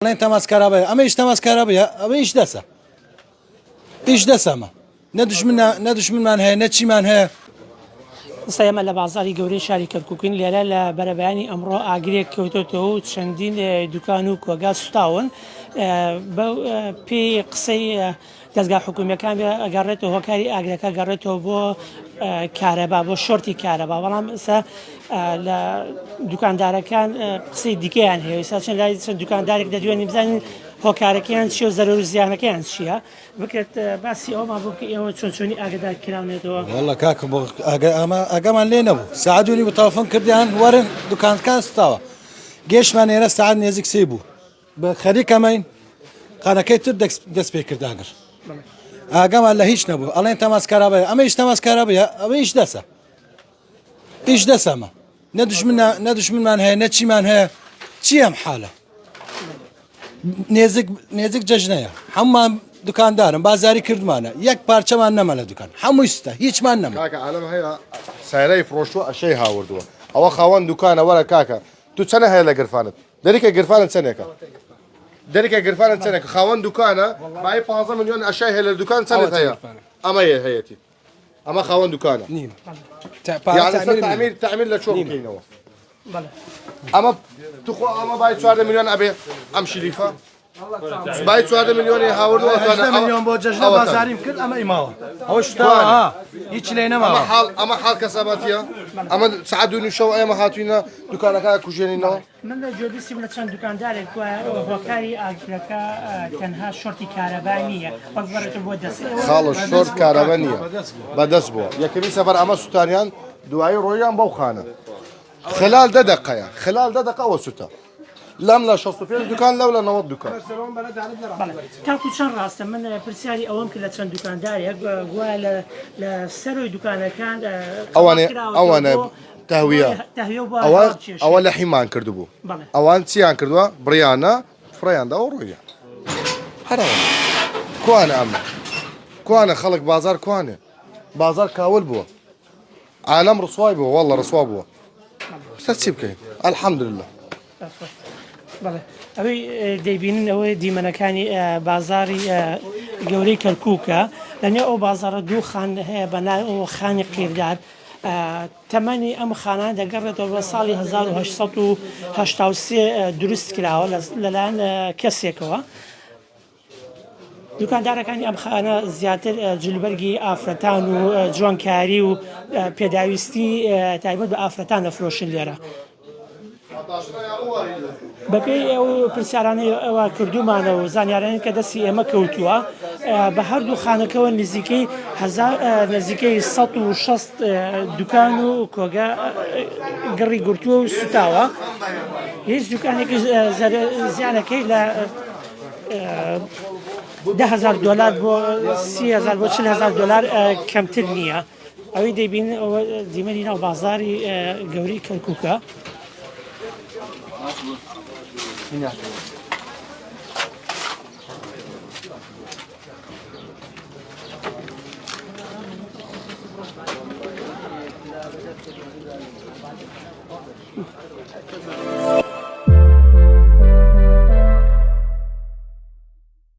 Alın temas karabaya ama iş temas karabaya ama iş dese. İş dese ama. Ne düşman he ne çimen he. سەیەمە لە بازاری گەورەی شاری کەرکووکین لێرە لە بەرەبەیانی ئەمڕۆ ئاگرێک کەوتۆتەوە و چەندین دوکان و کۆگا سوتاون بە پێی قسەی دەستگا حکوومیەکان ئەگەڕێتەوە هۆکاری ئاگرەکە گەڕێتەوە بۆ کارەبا بۆ شۆرتی کارەبا بەڵام ئێستا لە دوکاندارەکان قسەی دیکەیان هەیە ئێستا چەند لای چەند دوکاندارێک دەدوێنی بزانین هۆکارەکەیان چیە و زەرەر و زیانەکەیان چییە بکرێت باسی ئەومان بۆ کە ئێوە چۆن چۆنی ئاگدار کراونێتەوە. والله كاك اما لين ابو ساعدوني بتلفون كرديان ورن دكان كان ستاوا جيش ما نيرا ساعد نيزك سيبو بخلي كمان قانا كيتر دس بيكر داغر اما لا هيش نبو الله انت ماس كهرباء اما ايش تماس كهرباء اما ايش دسه ايش دسه ما ندش من هي نتشي من هي تشيم حاله نيزك ججنيا حمام دکاندارم بازاری کردمانه یک پارچه من نماله دکان همویسته هیچ من نماله کاکا عالم هیا سایره فروشو اشی هاوردو او خوان دکانه ولا کاکا تو چنه هیا لگرفانت دریکه گرفانت چنه کا دریکه گرفانت چنه کا خوان دکانه باي 15 مليون اشی هیا دکان چنه هیا اما هیتی اما خوان دکانه نیم يعني تعمير لشو كينو اما تخو اما باي 4 مليون ابي امشي ليفا باي 4 مليون هاوردو 8 مليون بو ججنه بازاریم کرد اما ایماوه هوش تا هیچ لینه ما اما حال كسباتيا اما سعدوني شو ايما هاتوينا دكانك كوجينينا من جۆبیسی لە چەند دوکاندارێک هۆکاری ئاگرەکە تەنها شۆرتی کارەبای نییە وەک بەڕێتەوە بۆ دەست خاڵ شۆرت کارەبە نییە بەدەست بووە یەکەمی سەفەر ئەمە سوتانیان دوایی ڕۆیان بەو خانە خلال 10 دقەیە خلال 10 دقە ئەوە سوتە لەم لە 65 دوکان لەو لە 90 دوکان تاکو چەند ڕاستە من پرسیاری ئەوەم کرد لە چەند دوکاندارێک گوایە لە سەرۆی دوکانەکان ئەوانە تهویه ئەوە لە حیمان کردبوو ئەوان چیان کردووە بڕیانە فڕیاندا و ڕۆیان هەرەوە کوانە ئەمە کوانە خەڵک بازار کوانێ بازار کاول بووە عالم ڕسوای بووە وەڵڵە ڕسوا بووە ستا چی بکەین الحەمدولله ئەوەی دەیبینن ئەوەی دیمەنەکانی بازاری گەورەی کەرکووکە لەنێ ئەو بازارە دوو خان هەیە بەناو ئەو خانی قیردار تەمەنی ئەم خانان دەگەڕێتەوە بە ساڵی 1983 دروست کراوە لەلایەن کەسێکەوە دوکاندارەکانی ئەم خانە زیاتر جلوبەرگی ئافرەتان و جوانکاری و پێداویستی تایبەت بە ئافرەتان دەفرۆشن لێرە بەپێی ئەو پرسیارانەی ئەوە کردومانە و زانیارانی کە دەستی ئێمە کەوتووە بە هەردوو خانەکەەوە نزیکەی نزیکەی 160 دوکان و کۆگا گڕی گرتووە و سوتاوە هیچ دوکانێکی زیانەکەی لە $10,000 بۆ $30,000 بۆ $40,000 کەمتر نییە ئەوەی دەیبین ئەوە دیمەنی ناو بازاری گەورەی کەرکووکە.